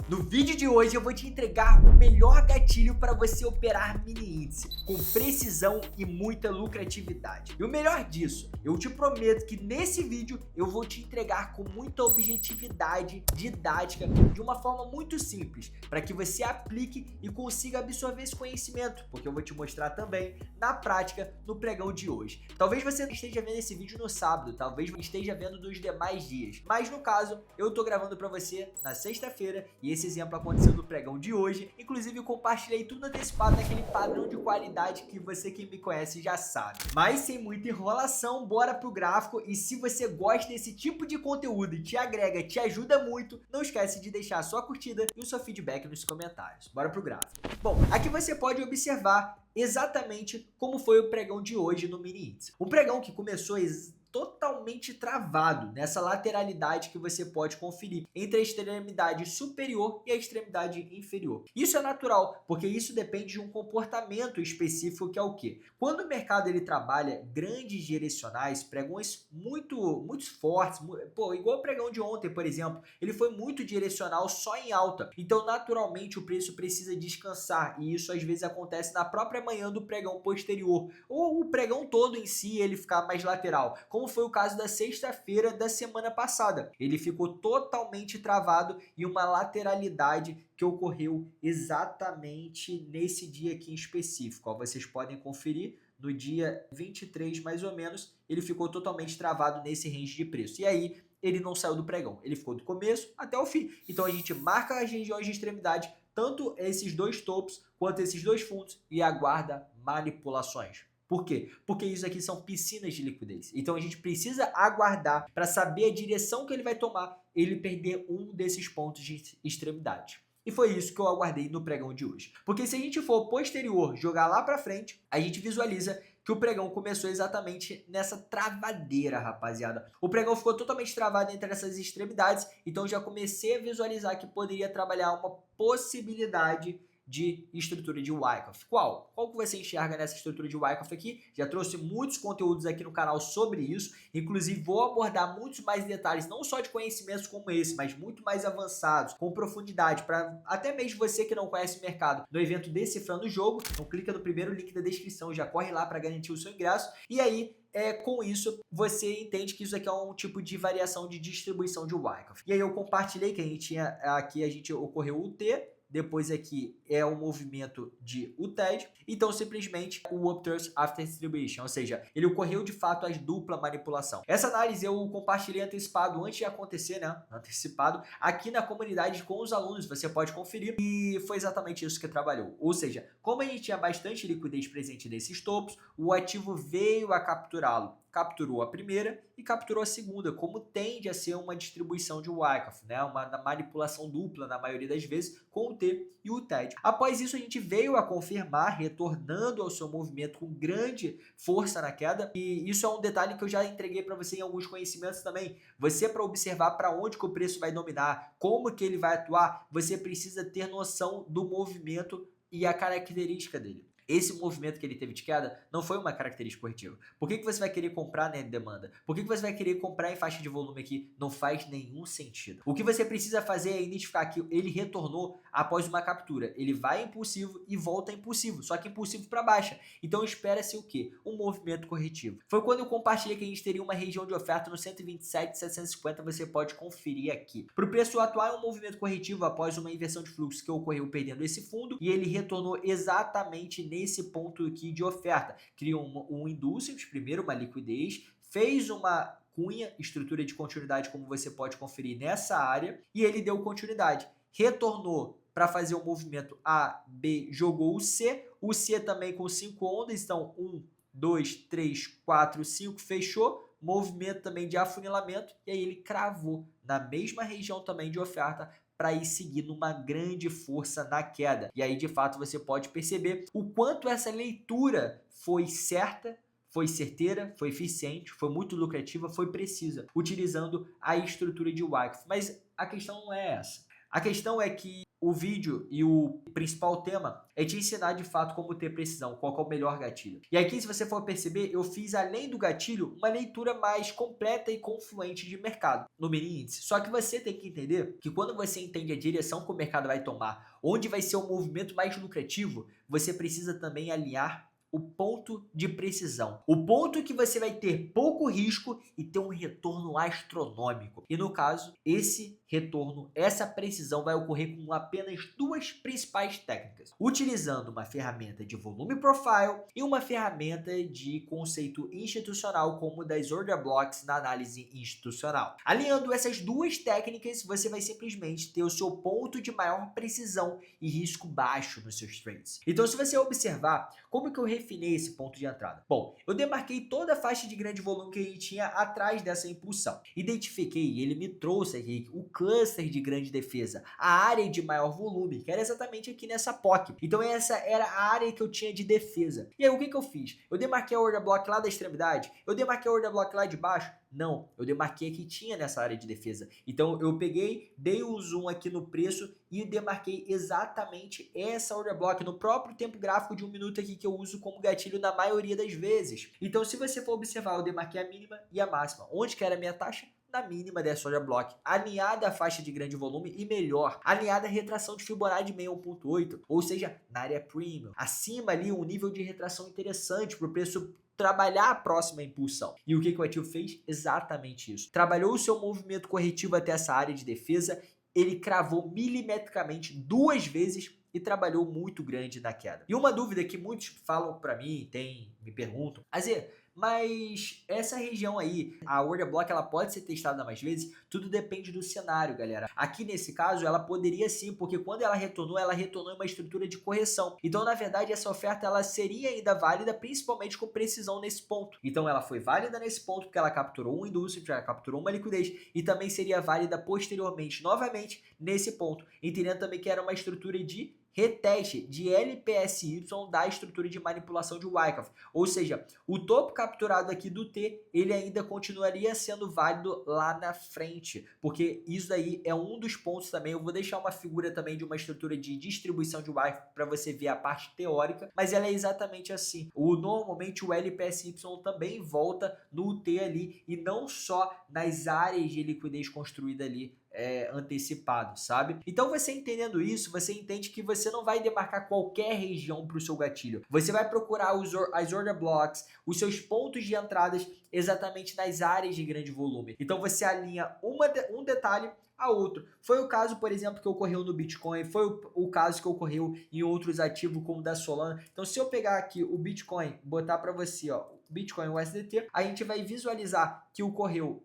No vídeo de hoje eu vou te entregar o melhor gatilho para você operar mini índice, com precisão e muita lucratividade. E o melhor disso, eu te prometo que nesse vídeo eu vou te entregar com muita objetividade, didática, de uma forma muito simples, para que você aplique e consiga absorver esse conhecimento, porque eu vou te mostrar também na prática no pregão de hoje. Talvez você esteja vendo esse vídeo no sábado, talvez você esteja vendo nos demais dias, mas no caso eu tô gravando para você na sexta-feira e esse exemplo aconteceu no pregão de hoje. Inclusive eu compartilhei tudo antecipado naquele padrão de qualidade que você que me conhece já sabe. Mas sem muita enrolação, bora pro gráfico. E se você gosta desse tipo de conteúdo e te agrega, te ajuda muito, não esquece de deixar a sua curtida e o seu feedback nos comentários. Bora pro gráfico. Bom, aqui você pode observar exatamente como foi o pregão de hoje no mini índice. Um pregão que começou totalmente travado nessa lateralidade que você pode conferir entre a extremidade superior e a extremidade inferior. Isso é natural, porque isso depende de um comportamento específico, que é o quê? Quando o mercado ele trabalha grandes direcionais, pregões muito fortes, igual o pregão de ontem, por exemplo, ele foi muito direcional só em alta. Então, naturalmente, o preço precisa descansar, e isso às vezes acontece na própria manhã do pregão posterior, ou o pregão todo em si ele ficar mais lateral, como foi o caso da sexta-feira da semana passada. Ele ficou totalmente travado e uma lateralidade que ocorreu exatamente nesse dia aqui em específico. Ó, vocês podem conferir no dia 23 mais ou menos, ele ficou totalmente travado nesse range de preço. E aí ele não saiu do pregão, ele ficou do começo até o fim. Então a gente marca as regiões de extremidade, tanto esses dois topos quanto esses dois fundos, e aguarda manipulações. Por quê? Porque isso aqui são piscinas de liquidez. Então a gente precisa aguardar para saber a direção que ele vai tomar, ele perder um desses pontos de extremidade. E foi isso que eu aguardei no pregão de hoje. Porque se a gente for posterior, jogar lá para frente, a gente visualiza que o pregão começou exatamente nessa travadeira, rapaziada. O pregão ficou totalmente travado entre essas extremidades, então já comecei a visualizar que poderia trabalhar uma possibilidade de estrutura de Wyckoff. Qual que você enxerga nessa estrutura de Wyckoff aqui? Já trouxe muitos conteúdos aqui no canal sobre isso, inclusive vou abordar muitos mais detalhes, não só de conhecimentos como esse, mas muito mais avançados, com profundidade, para até mesmo você que não conhece o mercado, no evento Decifrando o Jogo. Então clica no primeiro link da descrição, já corre lá para garantir o seu ingresso, e aí com isso, você entende que isso aqui é um tipo de variação de distribuição de Wyckoff. E aí eu compartilhei que a gente tinha aqui, ocorreu o T, depois aqui é o movimento de UTED, então simplesmente o Upturns After Distribution, ou seja, ele ocorreu de fato as dupla manipulação. Essa análise eu compartilhei antecipado antes de acontecer, né? Antecipado aqui na comunidade com os alunos, você pode conferir, e foi exatamente isso que trabalhou. Ou seja, como a gente tinha bastante liquidez presente nesses topos, o ativo veio a capturá-lo. Capturou a primeira e capturou a segunda, como tende a ser uma distribuição de Wyckoff, né? Uma manipulação dupla na maioria das vezes com o T e o TED. Após isso a gente veio a confirmar, retornando ao seu movimento com grande força na queda, e isso é um detalhe que eu já entreguei para você em alguns conhecimentos também. Você, para observar para onde que o preço vai dominar, como que ele vai atuar, você precisa ter noção do movimento e a característica dele. Esse movimento que ele teve de queda não foi uma característica corretiva. Por que você vai querer comprar na demanda? Por que você vai querer comprar em faixa de volume aqui? Não faz nenhum sentido. O que você precisa fazer é identificar que ele retornou após uma captura. Ele vai impulsivo e volta impulsivo, só que impulsivo para baixa. Então espera-se o quê? Um movimento corretivo. Foi quando eu compartilhei que a gente teria uma região de oferta no 127,750, você pode conferir aqui. Para o preço atual, é um movimento corretivo após uma inversão de fluxo que ocorreu perdendo esse fundo, e ele retornou exatamente nesse ponto aqui de oferta. Criou um inducement, primeiro uma liquidez, fez uma cunha, estrutura de continuidade, como você pode conferir nessa área, e ele deu continuidade. Retornou para fazer o movimento A, B, jogou o C também com 5 ondas, então 1, 2, 3, 4, 5, fechou, movimento também de afunilamento, e aí ele cravou na mesma região também de oferta, para ir seguindo uma grande força na queda. E aí, de fato, você pode perceber o quanto essa leitura foi certa, foi certeira, foi eficiente, foi muito lucrativa, foi precisa, utilizando a estrutura de Wyckoff. Mas a questão não é essa. A questão é que o vídeo e o principal tema é te ensinar de fato como ter precisão, qual que é o melhor gatilho. E aqui, se você for perceber, eu fiz além do gatilho uma leitura mais completa e confluente de mercado no mini índice. Só que você tem que entender que quando você entende a direção que o mercado vai tomar, onde vai ser o movimento mais lucrativo, você precisa também alinhar o ponto de precisão. O ponto que você vai ter pouco risco e ter um retorno astronômico. E no caso, esse retorno, essa precisão vai ocorrer com apenas duas principais técnicas. Utilizando uma ferramenta de volume profile e uma ferramenta de conceito institucional como das order blocks na análise institucional. Alinhando essas duas técnicas, você vai simplesmente ter o seu ponto de maior precisão e risco baixo nos seus trades. Então, se você observar, como que eu refinei esse ponto de entrada? Bom, eu demarquei toda a faixa de grande volume que a gente tinha atrás dessa impulsão. Identifiquei, ele me trouxe aqui o cluster de grande defesa, a área de maior volume, que era exatamente aqui nessa POC. Então essa era a área que eu tinha de defesa. E aí o que que eu fiz? Eu demarquei a order block lá da extremidade? Eu demarquei a order block lá de baixo? Não, eu demarquei que tinha nessa área de defesa. Então eu peguei, dei um zoom aqui no preço e demarquei exatamente essa order block no próprio tempo gráfico de 1 minuto aqui que eu uso como gatilho na maioria das vezes. Então se você for observar, eu demarquei a mínima e a máxima. Onde que era a minha taxa? Na mínima dessa order block, alinhada à faixa de grande volume e melhor, alinhada à retração de Fibonacci de 1.8, ou seja, na área premium, acima ali um nível de retração interessante para o preço trabalhar a próxima impulsão. E o que o ativo fez? Exatamente isso. Trabalhou o seu movimento corretivo até essa área de defesa, ele cravou milimetricamente 2 vezes e trabalhou muito grande na queda. E uma dúvida que muitos falam para mim, me perguntam, Azê, mas essa região aí, a order block, ela pode ser testada mais vezes? Tudo depende do cenário, galera. Aqui nesse caso, ela poderia sim, porque quando ela retornou em uma estrutura de correção. Então, na verdade, essa oferta ela seria ainda válida, principalmente com precisão nesse ponto. Então, ela foi válida nesse ponto porque ela capturou um indústria, já capturou uma liquidez e também seria válida posteriormente, novamente, nesse ponto. Entendendo também que era uma estrutura de reteste de LPSY da estrutura de manipulação de Wyckoff. Ou seja, o topo capturado aqui do T, ele ainda continuaria sendo válido lá na frente, porque isso daí é um dos pontos também. Eu vou deixar uma figura também de uma estrutura de distribuição de Wyckoff para você ver a parte teórica, mas ela é exatamente assim. Normalmente o LPSY também volta no T ali e não só nas áreas de liquidez construída ali antecipado, sabe? Então você entendendo isso, você entende que você não vai demarcar qualquer região para o seu gatilho. Você vai procurar as order blocks, os seus pontos de entradas exatamente nas áreas de grande volume. Então você alinha um detalhe a outro. Foi o caso, por exemplo, que ocorreu no Bitcoin, foi o caso que ocorreu em outros ativos como o da Solana. Então se eu pegar aqui o Bitcoin, botar para você, ó, Bitcoin USDT, a gente vai visualizar que ocorreu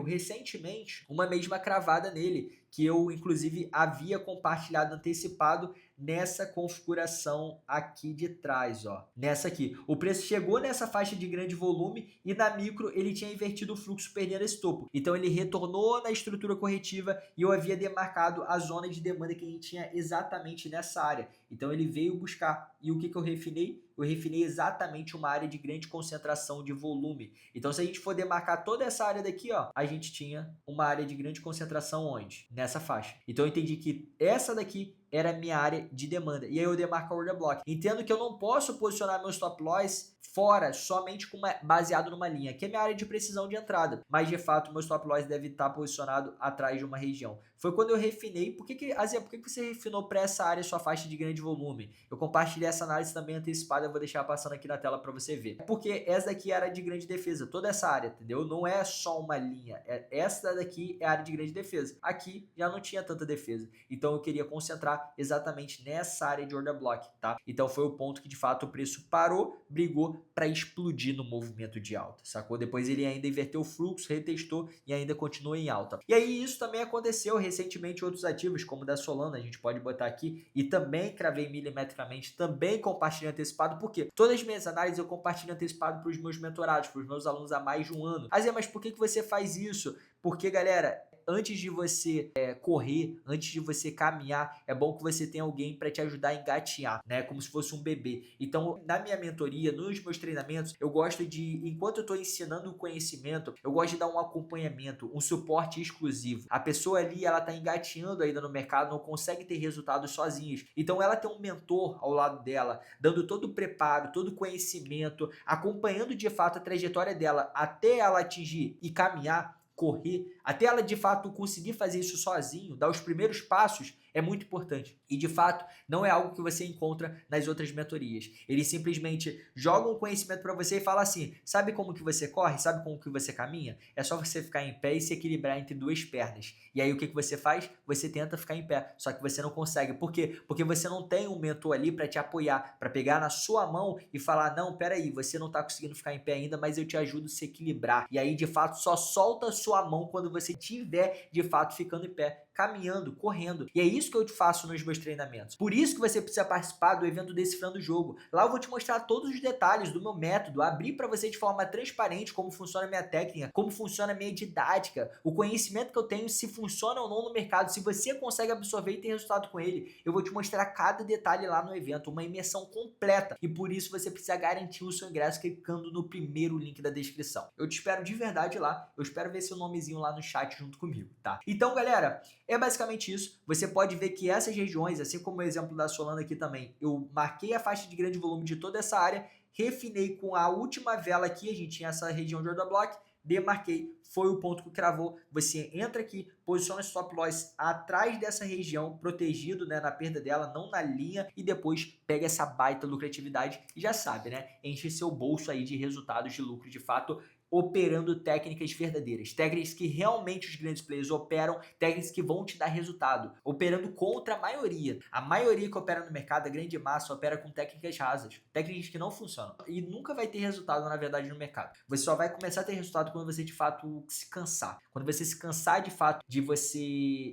recentemente uma mesma cravada nele, que eu inclusive havia compartilhado antecipado nessa configuração aqui de trás, ó. Nessa aqui. O preço chegou nessa faixa de grande volume e na micro ele tinha invertido o fluxo perdendo esse topo. Então ele retornou na estrutura corretiva e eu havia demarcado a zona de demanda que a gente tinha exatamente nessa área. Então ele veio buscar. E o que eu refinei? Eu refinei exatamente uma área de grande concentração de volume. Então se a gente for demarcar toda essa área daqui, ó, a gente tinha uma área de grande concentração onde? Nessa faixa. Então eu entendi que essa daqui era a minha área de demanda. E aí eu demarco a order block. Entendo que eu não posso posicionar meu stop loss fora somente baseado numa linha, que é minha área de precisão de entrada. Mas de fato, meu stop loss deve estar posicionado atrás de uma região. Foi quando eu refinei. Por que você refinou para essa área sua faixa de grande volume? Eu compartilhei essa análise também antecipada, eu vou deixar passando aqui na tela para você ver. Porque essa daqui é a área de grande defesa, toda essa área, entendeu? Não é só uma linha. Essa daqui é a área de grande defesa. Aqui já não tinha tanta defesa. Então eu queria concentrar exatamente nessa área de order block, tá? Então foi o ponto que de fato o preço parou, brigou para explodir no movimento de alta, sacou? Depois ele ainda inverteu o fluxo, retestou e ainda continuou em alta. E aí isso também aconteceu recentemente em outros ativos, como o da Solana, a gente pode botar aqui, e também cravei milimetricamente, também compartilhei antecipado, porque todas as minhas análises eu compartilho antecipado para os meus mentorados, para os meus alunos há mais de um ano. Mas por que você faz isso? Porque, galera, antes de você correr, antes de você caminhar, é bom que você tenha alguém para te ajudar a engatear, né? Como se fosse um bebê. Então, na minha mentoria, nos meus treinamentos, eu gosto de, enquanto eu estou ensinando o conhecimento, eu gosto de dar um acompanhamento, um suporte exclusivo. A pessoa ali, ela tá engateando ainda no mercado, não consegue ter resultados sozinhas. Então, ela tem um mentor ao lado dela, dando todo o preparo, todo o conhecimento, acompanhando de fato a trajetória dela até ela atingir e caminhar, correr, até ela de fato conseguir fazer isso sozinho, dar os primeiros passos, é muito importante. E de fato, não é algo que você encontra nas outras mentorias. Eles simplesmente jogam o conhecimento para você e falam assim: sabe como que você corre? Sabe como que você caminha? É só você ficar em pé e se equilibrar entre duas pernas. E aí o que você faz? Você tenta ficar em pé, só que você não consegue. Por quê? Porque você não tem um mentor ali para te apoiar, para pegar na sua mão e falar: não, peraí, você não tá conseguindo ficar em pé ainda, mas eu te ajudo a se equilibrar. E aí de fato só solta a sua mão quando você estiver de fato ficando em pé, caminhando, correndo. E é isso que eu te faço nos meus treinamentos. Por isso que você precisa participar do evento Decifrando o Jogo. Lá eu vou te mostrar todos os detalhes do meu método, abrir para você de forma transparente como funciona a minha técnica, como funciona a minha didática, o conhecimento que eu tenho, se funciona ou não no mercado, se você consegue absorver e ter resultado com ele. Eu vou te mostrar cada detalhe lá no evento, uma imersão completa. E por isso você precisa garantir o seu ingresso clicando no primeiro link da descrição. Eu te espero de verdade lá. Eu espero ver seu nomezinho lá no chat junto comigo, tá? Então, galera, é basicamente isso. Você pode ver que essas regiões, assim como o exemplo da Solana aqui também, eu marquei a faixa de grande volume de toda essa área, refinei com a última vela aqui, a gente tinha essa região de order block, demarquei, foi o ponto que cravou. Você entra aqui, posiciona o stop loss atrás dessa região, protegido, né, na perda dela, não na linha, e depois pega essa baita lucratividade e já sabe, né, enche seu bolso aí de resultados de lucro de fato, operando técnicas verdadeiras, técnicas que realmente os grandes players operam, técnicas que vão te dar resultado, operando contra a maioria. A maioria que opera no mercado, a grande massa, opera com técnicas rasas, técnicas que não funcionam e nunca vai ter resultado, na verdade, no mercado. Você só vai começar a ter resultado quando você de fato se cansar, quando você se cansar de fato de você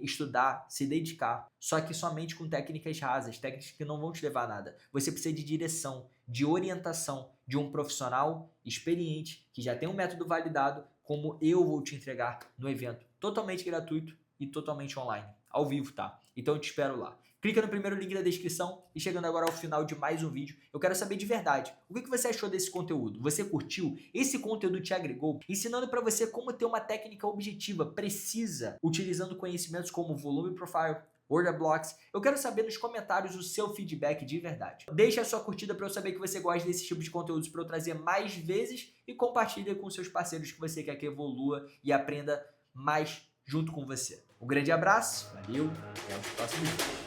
estudar, se dedicar, só que somente com técnicas rasas, técnicas que não vão te levar a nada. Você precisa de direção, de orientação, de um profissional experiente, que já tem um método validado, como eu vou te entregar no evento, totalmente gratuito e totalmente online, ao vivo, tá? Então eu te espero lá. Clica no primeiro link da descrição e chegando agora ao final de mais um vídeo, eu quero saber de verdade, o que você achou desse conteúdo? Você curtiu? Esse conteúdo te agregou? Ensinando para você como ter uma técnica objetiva, precisa, utilizando conhecimentos como volume profile, order blocks. Eu quero saber nos comentários o seu feedback de verdade. Deixa a sua curtida para eu saber que você gosta desse tipo de conteúdos para eu trazer mais vezes e compartilha com seus parceiros que você quer que evolua e aprenda mais junto com você. Um grande abraço, valeu, até o próximo vídeo.